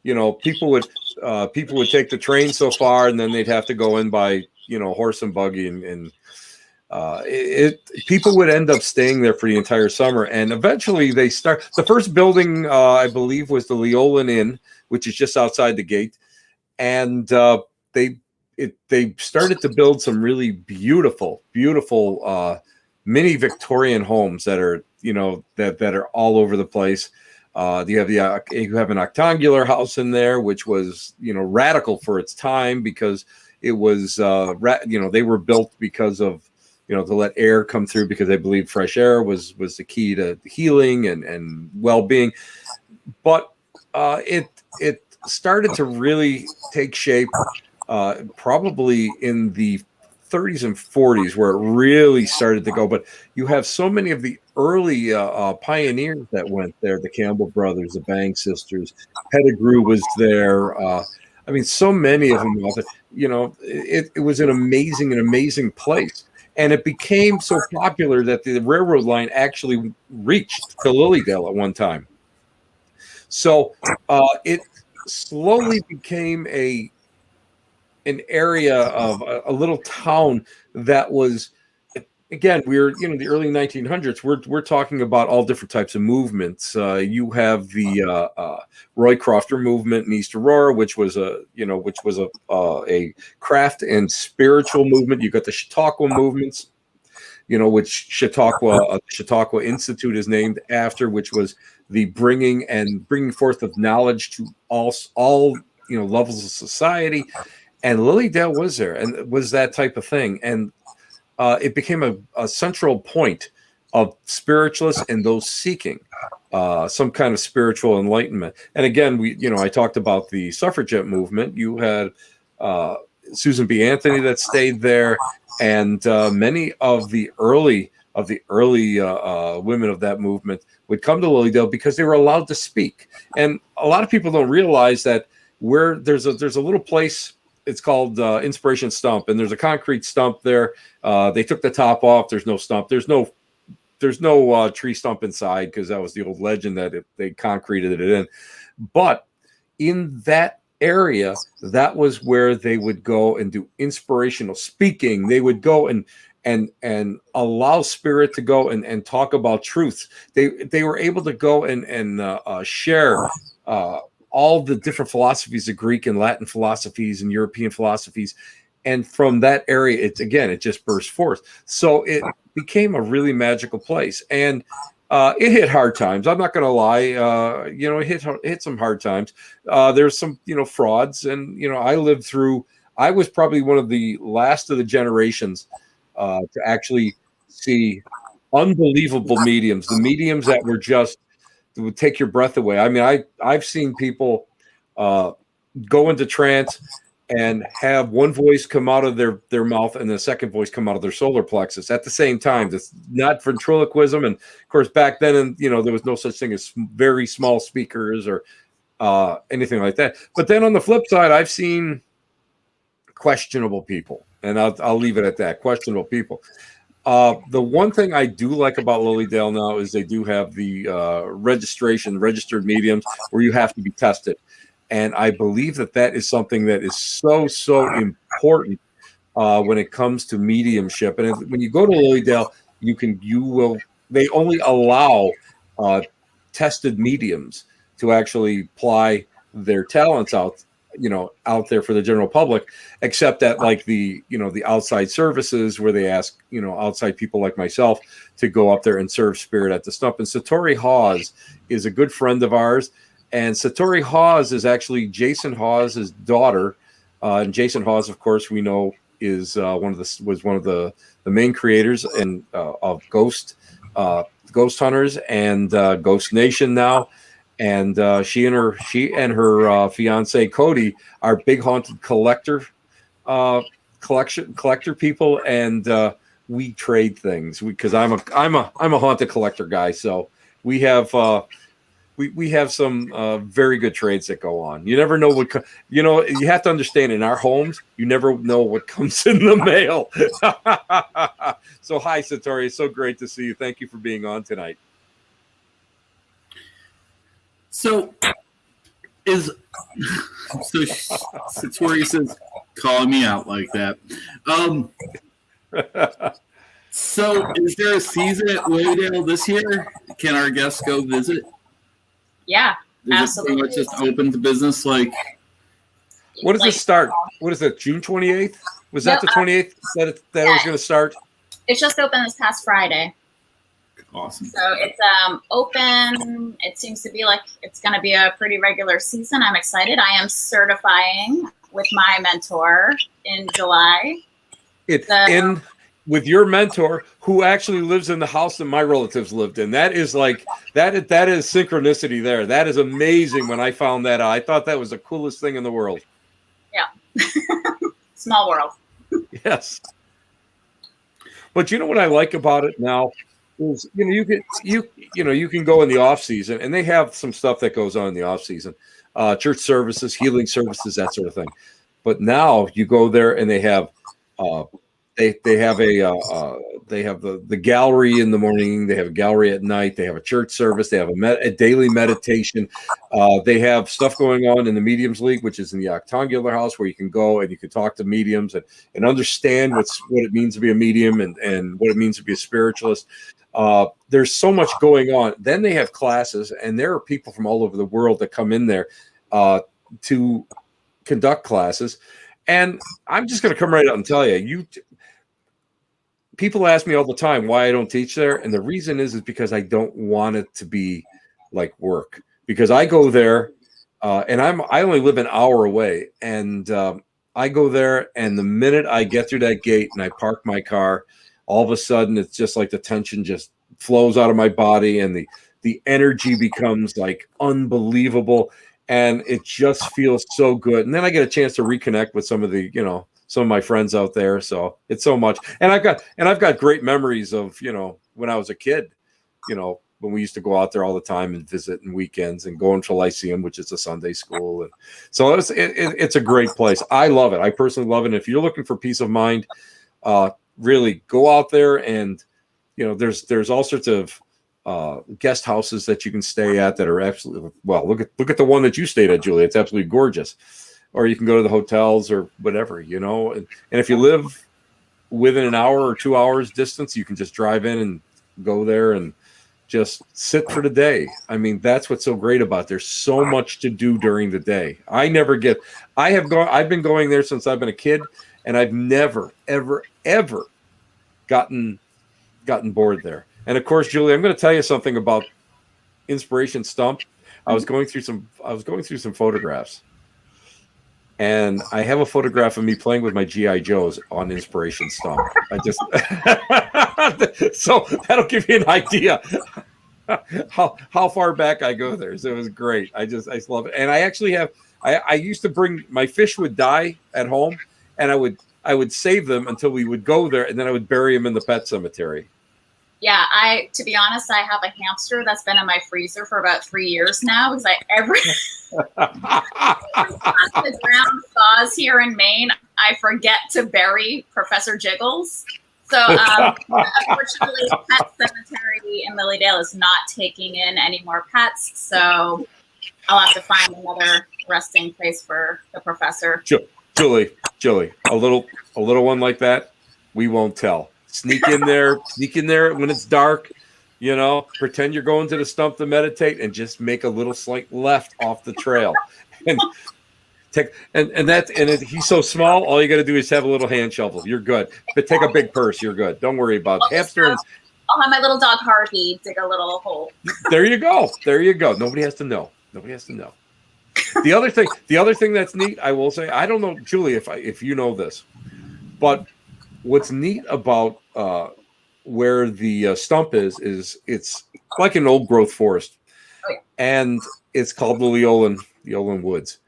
You know, people would take the train so far, and then they'd have to go in by, you know, horse and buggy, and people would end up staying there for the entire summer. And eventually the first building, I believe, was the Leolan Inn, which is just outside the gate. And they started to build some really beautiful mini Victorian homes that are, you know, that are all over the place. You have an octangular house in there, which was, you know, radical for its time, because it was, you know, they were built because of, you know, to let air come through, because they believed fresh air was the key to healing and well-being. But it started to really take shape probably in the 30s and 40s, where it really started to go. But you have so many of the early pioneers that went there: the Campbell brothers, the Bang sisters, Pettigrew was there. I mean, so many of them. You know, it was an amazing place. And it became so popular that the railroad line actually reached to Lilydale at one time. So it slowly became an area of a little town that was, again, we're, you know, the early 1900s. We're talking about all different types of movements. You have the Roy Crofter movement in East Aurora, which was a craft and spiritual movement. You got the Chautauqua movements, you know, which Chautauqua Institute is named after, which was the bringing forth of knowledge to all you know, levels of society. And Lilydale was there, and it was that type of thing. And it became a central point of spiritualists and those seeking some kind of spiritual enlightenment. And again, I talked about the suffragette movement. You had Susan B. Anthony that stayed there, and many of the early women of that movement would come to Lilydale because they were allowed to speak. And a lot of people don't realize that where there's a little place. It's called Inspiration Stump, and there's a concrete stump there. They took the top off. There's no stump. There's no tree stump inside, because that was the old legend that they concreted it in. But in that area, that was where they would go and do inspirational speaking. They would go and allow spirit to go and talk about truth. They were able to go and share all the different philosophies, the Greek and Latin philosophies and European philosophies. And from that area, it just burst forth. So it became a really magical place. And it hit hard times. I'm not going to lie. It hit some hard times. There's some, frauds. And, I was probably one of the last of the generations to actually see unbelievable mediums, the mediums that were just, would take your breath away. I mean, I've seen people go into trance and have one voice come out of their mouth and the second voice come out of their solar plexus at the same time. It's not ventriloquism. And of course, back then, there was no such thing as very small speakers or anything like that. But then on the flip side, I've seen questionable people, and I'll leave it at that. Questionable people. The one thing I do like about Lilydale now is they do have the registered mediums where you have to be tested. And I believe that is something that is so important when it comes to mediumship. And when you go to Lilydale, they only allow tested mediums to actually ply their talents out there for the general public, except that like the outside services where they ask, outside people like myself to go up there and serve spirit at the stump. And Satori Hawes is a good friend of ours. And Satori Hawes is actually Jason Hawes' daughter. And Jason Hawes, of course, we know was one of the main creators of Ghost Hunters and Ghost Nation now. And she and her fiance Cody are big haunted collector people, and we trade things because I'm a haunted collector guy. So we have we have some very good trades that go on. You never know what you have to understand, in our homes, you never know what comes in the mail. So hi, Satori. It's so great to see you. Thank you for being on tonight. So Satori says, calling me out like that. So is there a season at Waydale this year? Can our guests go visit? Yeah, absolutely. It's just open to business. Like, what does it start? What is it? June 28th? Was that the 28th that it was going to start? It's just opened this past Friday. Awesome. So it's open. It seems to be like it's going to be a pretty regular season. I'm excited. I am certifying with my mentor in July. With your mentor, who actually lives in the house that my relatives lived in. That is like that is synchronicity there. That is amazing. When I found that out, I thought that was the coolest thing in the world. Yeah. Small world. Yes. But you know what I like about it now is you can go in the off season, and they have some stuff that goes on in the off season, church services, healing services, that sort of thing. But now you go there and they have they have the gallery in the morning, they have a gallery at night, they have a church service, they have a daily meditation, they have stuff going on in the Mediums League, which is in the Octangular House, where you can go and you can talk to mediums and understand what it means to be a medium and what it means to be a spiritualist. There's so much going on. Then they have classes, and there are people from all over the world that come in there to conduct classes. And I'm just going to come right out and tell you, people ask me all the time why I don't teach there. And the reason is because I don't want it to be like work, because I go there and I only live an hour away, and I go there, and the minute I get through that gate and I park my car, all of a sudden it's just like the tension just flows out of my body, and the energy becomes like unbelievable, and it just feels so good. And then I get a chance to reconnect with some of my friends out there. So it's so much. And I've got great memories of, when I was a kid, when we used to go out there all the time and visit and weekends and go into Lyceum, which is a Sunday school. And so it's a great place. I love it. I personally love it. And if you're looking for peace of mind, really go out there, and, there's all sorts of guest houses that you can stay at that are absolutely, well, look at the one that you stayed at, Julie. It's absolutely gorgeous. Or you can go to the hotels or whatever, and if you live within an hour or 2 hours distance, you can just drive in and go there and just sit for the day. I mean, that's what's so great about it. There's so much to do during the day. I've been going there since I've been a kid, and I've never, ever, ever gotten bored there. And of course, Julie, I'm going to tell you something about Inspiration Stump. I was going through some photographs, and I have a photograph of me playing with my GI Joes on Inspiration Stump. So that'll give you an idea how far back I go there. So it was great. I love it. And I actually I used to bring, my fish would die at home, and I would save them until we would go there, and then I would bury them in the pet cemetery. Yeah, to be honest, I have a hamster that's been in my freezer for about 3 years now, because every the ground thaws here in Maine, I forget to bury Professor Jiggles. So unfortunately, Pet Cemetery in Lilydale is not taking in any more pets. So I'll have to find another resting place for the professor. Julie, a little one like that, we won't tell. Sneak in there when it's dark, pretend you're going to the stump to meditate, and just make a little slight left off the trail. And he's so small, all you got to do is have a little hand shovel. You're good. But take a big purse, you're good. Don't worry about hamster. I'll have my little dog Harvey dig a little hole. There you go. Nobody has to know. The other thing that's neat, I will say, I don't know, Julie, if you know this, but what's neat about where the stump is it's like an old growth forest. Oh, yeah. And it's called the Leolin Woods.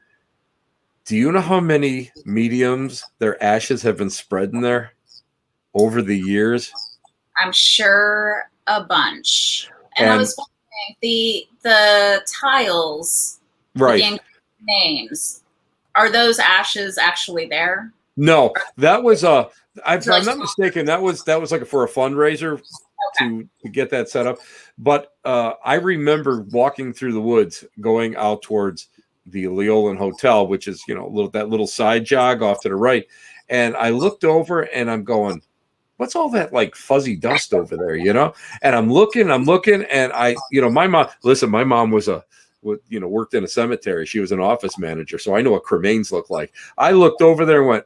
Do you know how many mediums their ashes have been spreading there over the years? I'm sure a bunch. And I was The tiles, Right. with the names, are those ashes actually there? No, that was if I'm Like- not mistaken, that was like for a fundraiser to get that set up. But I remember walking through the woods, going out towards the Leolin Hotel, which is that little side jog off to the right, and I looked over and I'm going, what's all that like fuzzy dust over there, And I'm looking, and my mom worked in a cemetery. She was an office manager, so I know what cremains look like. I looked over there and went,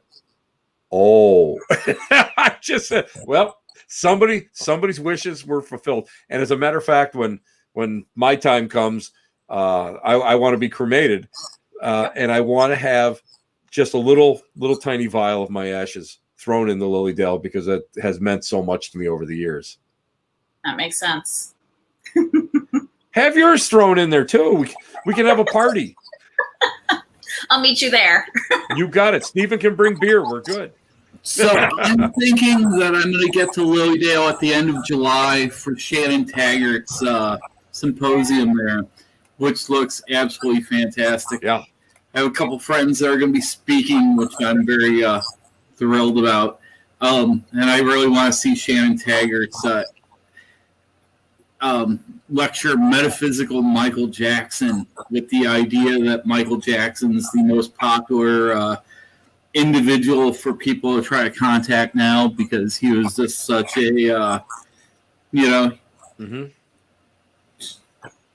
oh, I just said, well, somebody's wishes were fulfilled. And as a matter of fact, when my time comes, I want to be cremated, and I want to have just a little tiny vial of my ashes thrown in the lily dell, because it has meant so much to me over the years. That makes sense. Have yours thrown in there too. We can have a party. I'll meet you there. You got it. Stephen can bring beer. We're good. So I'm thinking that I'm going to get to Lilydale at the end of July for Shannon Taggart's symposium there, which looks absolutely fantastic. Yeah. I have a couple friends that are going to be speaking, which I'm very thrilled about. And I really want to see Shannon Taggart's lecture, Metaphysical Michael Jackson, with the idea that Michael Jackson's the most popular individual for people to try to contact now, because he was just such a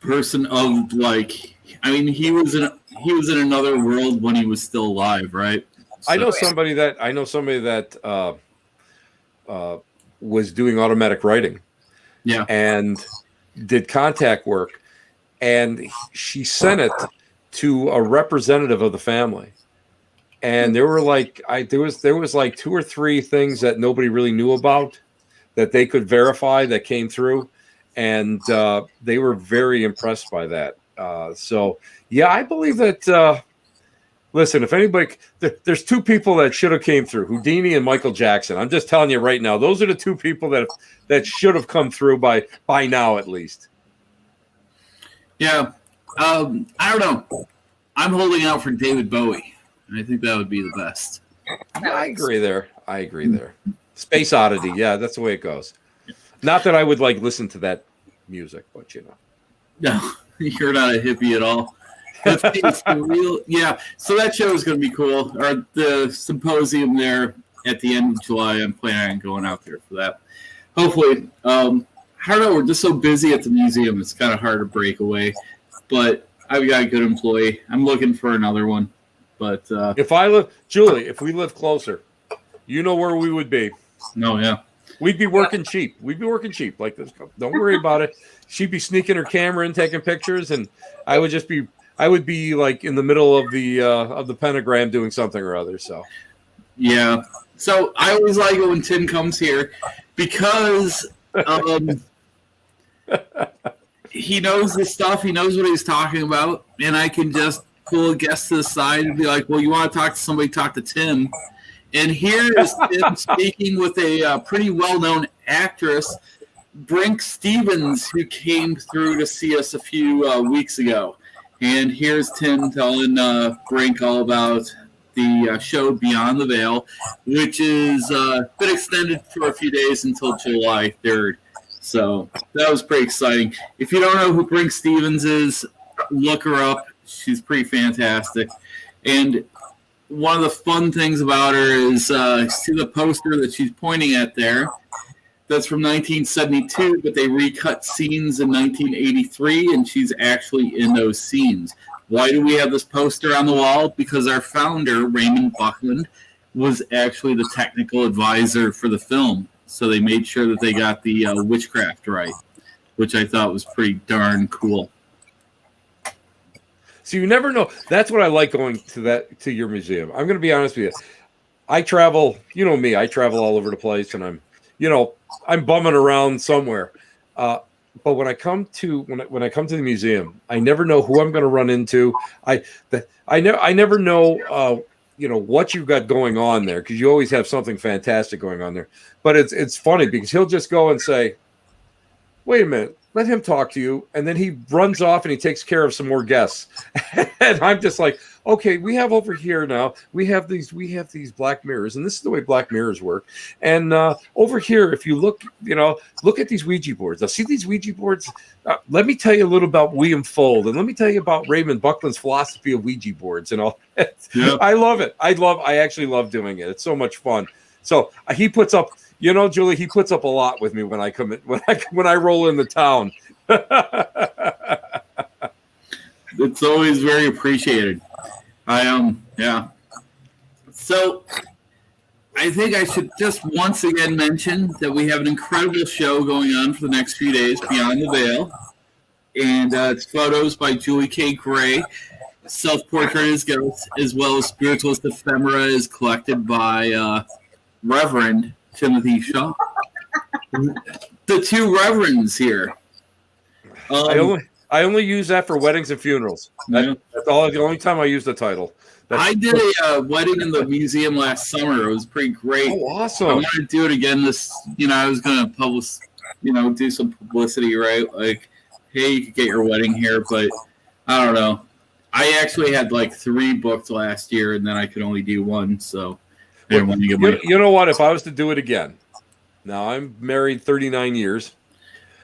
person of he was in another world when he was still alive, right? So, I know somebody that was doing automatic writing, and did contact work, and she sent it to a representative of the family. And there were there was like 2 or 3 things that nobody really knew about that they could verify that came through, and they were very impressed by that. So yeah, I believe that. Listen, if anybody, there's 2 people that should have came through: Houdini and Michael Jackson. I'm just telling you right now, those are the 2 people that should have come through by now at least. Yeah, I don't know. I'm holding out for David Bowie. I think that would be the best. I agree there. Space Oddity. Yeah, that's the way it goes. Not that I would listen to that music, but No, you're not a hippie at all. It's real. Yeah, so that show is going to be cool. Or the symposium there at the end of July. I'm planning on going out there for that. Hopefully. I don't know. We're just so busy at the museum. It's kind of hard to break away. But I've got a good employee. I'm looking for another one. But if we live closer, you know where we would be. No, yeah. We'd be working cheap. Like this. Don't worry about it. She'd be sneaking her camera in, taking pictures, and I would be like in the middle of the pentagram doing something or other. So yeah. So I always like it when Tim comes here, because he knows the stuff. He knows what he's talking about, and I can just pull a guest to the side and be like, well, you want to talk to somebody, talk to Tim. And here is Tim speaking with a pretty well-known actress, Brink Stevens, who came through to see us a few weeks ago. And here's Tim telling Brink all about the show Beyond the Veil, which is been extended for a few days until July 3rd. So that was pretty exciting. If you don't know who Brink Stevens is, look her up. She's pretty fantastic. And one of the fun things about her is see the poster that she's pointing at there. That's from 1972, but they recut scenes in 1983, and she's actually in those scenes. Why do we have this poster on the wall? Because our founder, Raymond Buckland, was actually the technical advisor for the film. So they made sure that they got the witchcraft right, which I thought was pretty darn cool. So you never know. That's what I like going to your museum. I'm going to be honest with you. I travel, you know me, I travel all over the place, and I'm bumming around somewhere. But when I come to the museum, I never know who I'm going to run into. I never know what you've got going on there, because you always have something fantastic going on there. But it's funny because he'll just go and say, "Wait a minute, let him talk to you. And then he runs off and he takes care of some more guests. And I'm just like, okay, we have over here now, we have these black mirrors, and this is the way black mirrors work. And over here, if you look, look at these Ouija boards. Now, see these Ouija boards? Let me tell you a little about William Fold, and let me tell you about Raymond Buckland's philosophy of Ouija boards and all that. Yep. I love it. I actually love doing it. It's so much fun. So he puts up, Julie, he puts up a lot with me when I come in, when I roll into town. It's always very appreciated. Yeah. So I think I should just once again mention that we have an incredible show going on for the next few days, Beyond the Veil. And it's photos by Julie K. Gray. Self-portrait is Ghost, as well as Spiritualist Ephemera is collected by Reverend Timothy Shaw. The two reverends here. I only use that for weddings and funerals. That's all. The only time I use the title. I did a wedding in the museum last summer. It was pretty great. Oh, awesome! I want to do it again. I was going to publish, do some publicity, right? Like, hey, you could get your wedding here, but I don't know. I actually had like 3 booked last year, and then I could only do 1. So, I didn't want to get you know what? If I was to do it again, now I'm married 39 years.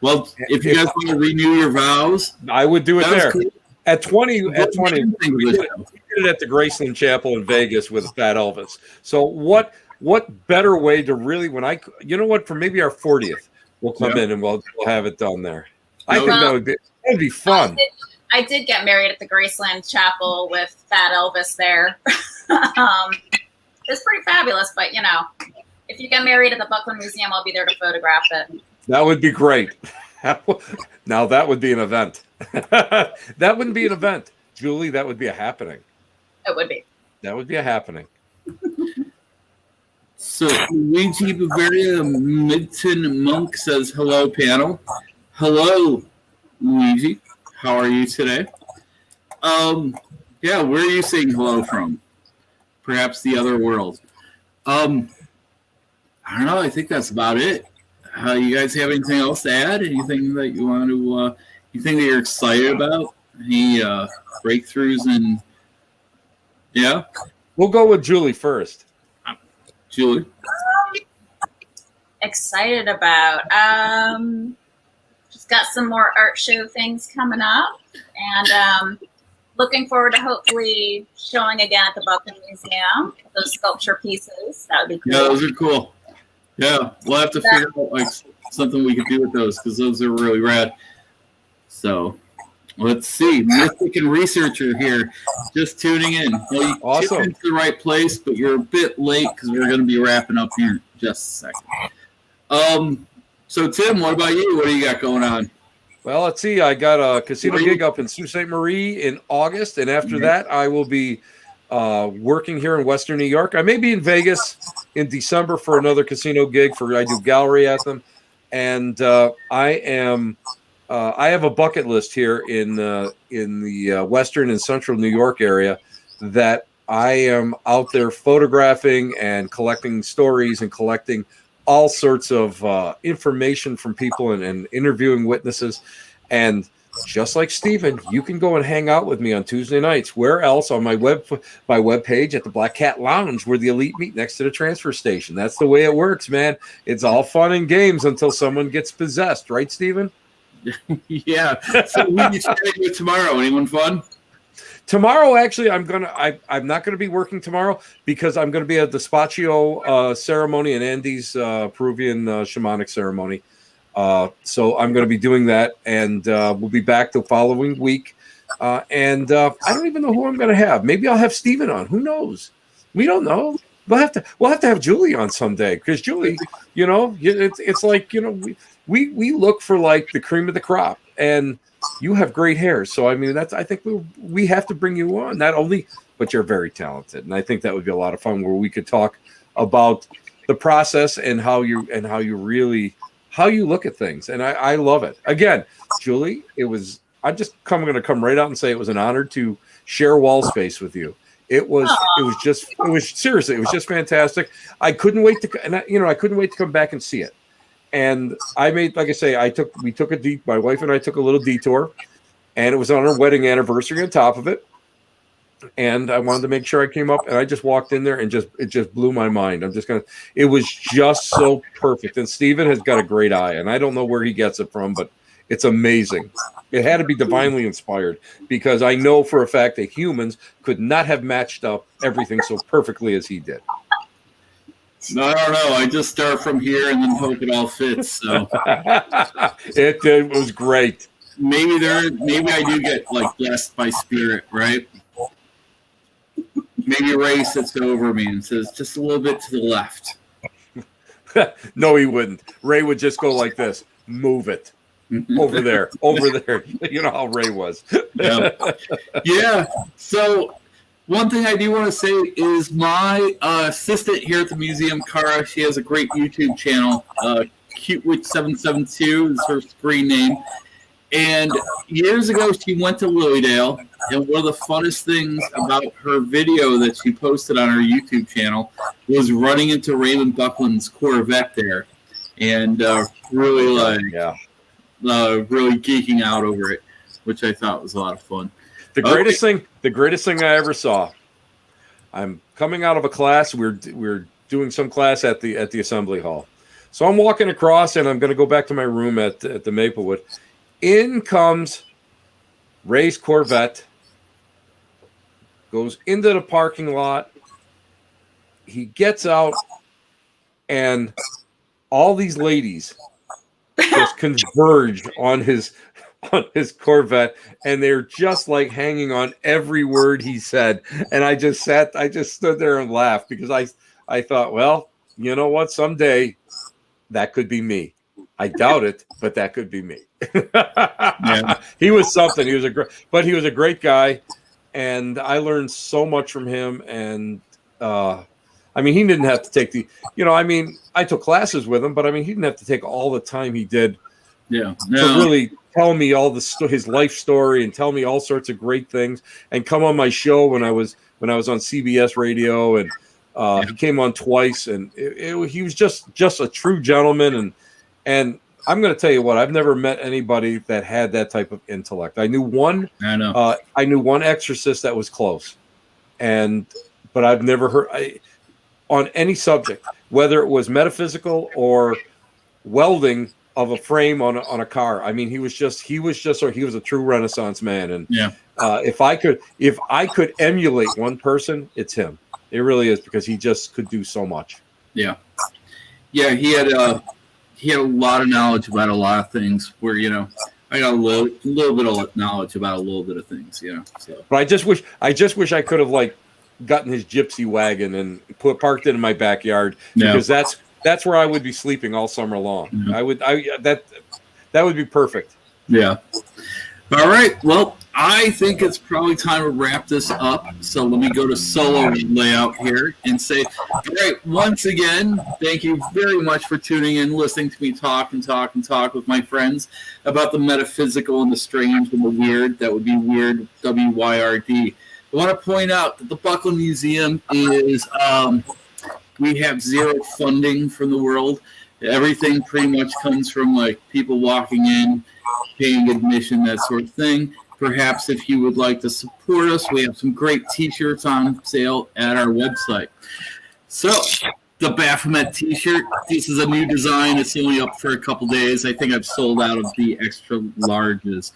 Well, if you guys want to renew your vows, I would do it there. Cool. At 20, we did it at the Graceland Chapel in Vegas with Fat Elvis. So what better way to really, for maybe our 40th, we'll come in and we'll have it done there. I think that would be fun. I did get married at the Graceland Chapel with Fat Elvis there. It's pretty fabulous, but if you get married at the Buckland Museum, I'll be there to photograph it. That would be great. Now that would be an event. That wouldn't be an event, Julie. That would be a happening. It would be. That would be a happening. So Luigi Bavaria Midton Monk says, hello, panel. Hello, Luigi. How are you today? Where are you saying hello from? Perhaps the other world. I don't know. I think that's about it. You guys have anything else to add? Anything that you want to, anything that you're excited about? Any breakthroughs and yeah? We'll go with Julie first. Julie? Excited about. Just got some more art show things coming up, and looking forward to hopefully showing again at the Buckland Museum those sculpture pieces. That would be cool. Yeah, those are cool. Yeah, we'll have to figure out something we could do with those because those are really rad. So let's see. Mystic and Researcher here, just tuning in. Well, you awesome. Tuned into the right place, but you're a bit late because we're going to be wrapping up here in just a second. So Tim, what about you? What do you got going on? Well, let's see. I got a casino gig up in Sault Ste. Marie in August, and after that, I will be working here in Western New York. I may be in Vegas in December for another casino gig. I do gallery at them, and I have a bucket list here in the Western and Central New York area that I am out there photographing and collecting stories and collecting all sorts of information from people and interviewing witnesses. And just like Stephen, you can go and hang out with me on Tuesday nights. Where else? On my webpage at the Black Cat Lounge, where the elite meet next to the transfer station. That's the way it works, man. It's all fun and games until someone gets possessed, right, Stephen? Yeah. So who are you chatting with tomorrow? Anyone fun? Tomorrow, actually, I'm not gonna be working tomorrow because I'm gonna be at the Spaccio ceremony and Andy's Peruvian shamanic ceremony. So I'm going to be doing that, and we'll be back the following week. And I don't even know who I'm going to have. Maybe I'll have Steven on. Who knows? We don't know. We'll have to have Julie on someday because Julie, it's like we look for like the cream of the crop, and you have great hair. So I mean, I think we have to bring you on. Not only, but you're very talented, and I think that would be a lot of fun where we could talk about the process and how you look at things. And I love it. Again, Julie, I'm just going to come right out and say it was an honor to share wall space with you. It was seriously, it was just fantastic. I couldn't wait to come back and see it. And I made, like I say, my wife and I took a little detour, and it was on our wedding anniversary on top of it. And I wanted to make sure I came up, and I just walked in there, and it just blew my mind. It was just so perfect. And Stephen has got a great eye, and I don't know where he gets it from, but it's amazing. It had to be divinely inspired, because I know for a fact that humans could not have matched up everything so perfectly as he did. I don't know. I just start from here and then hope it all fits. So it was great. Maybe I do get like blessed by spirit, right? Maybe Ray sits over me and says, just a little bit to the left. No, he wouldn't. Ray would just go like this. Move it. Over there. You know how Ray was. Yeah. So one thing I do want to say is my assistant here at the museum, Cara, she has a great YouTube channel. CuteWitch772 is her screen name. And years ago, she went to Louisdale, and one of the funnest things about her video that she posted on her YouTube channel was running into Raymond Buckland's Corvette there, and really geeking out over it, which I thought was a lot of fun. The greatest thing I ever saw. I'm coming out of a class. We're doing some class at the assembly hall, so I'm walking across, and I'm going to go back to my room at the Maplewood. In comes Ray's Corvette, goes into the parking lot. He gets out, and all these ladies just converged on his Corvette, and they're just like hanging on every word he said. And I just stood there and laughed, because I thought, well, you know what? Someday that could be me. I doubt it, but that could be me. Yeah. He was something. He was a great guy, and I learned so much from him. And he didn't have to take I took classes with him, but he didn't have to take all the time he did. Yeah. To really tell me all his life story and tell me all sorts of great things, and come on my show when I was on CBS radio, and he came on twice, and he was just a true gentleman. And I'm going to tell you what, I've never met anybody that had that type of intellect. I knew one exorcist that was close, but I've never heard on any subject, whether it was metaphysical or welding of a frame on a car. He was a true Renaissance man. And if I could emulate one person, it's him. It really is, because he just could do so much. Yeah. Yeah. He had a lot of knowledge about a lot of things, where, I got a little bit of knowledge about a little bit of things, So. But I just wish I could have gotten his gypsy wagon and parked it in my backyard, because that's where I would be sleeping all summer long. Yeah. That would be perfect. Yeah. All right. Well, I think it's probably time to wrap this up. So let me go to solo layout here and say, all right, once again, thank you very much for tuning in, listening to me talk with my friends about the metaphysical and the strange and the weird. That would be weird, WYRD. I want to point out that the Buckland Museum is, we have zero funding from the world. Everything pretty much comes from people walking in, paying admission, that sort of thing. Perhaps if you would like to support us, we have some great t-shirts on sale at our website. So the Baphomet t-shirt, this is a new design. It's only up for a couple days. I think I've sold out of the extra larges.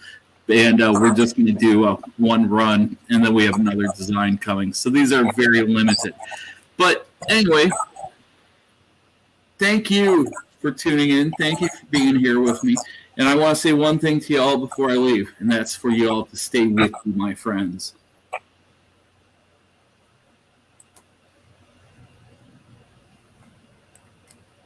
And we're just going to do one run, and then we have another design coming. So these are very limited. But anyway, thank you for tuning in. Thank you for being here with me. And I want to say one thing to you all before I leave, and that's for you all to stay with you, my friends.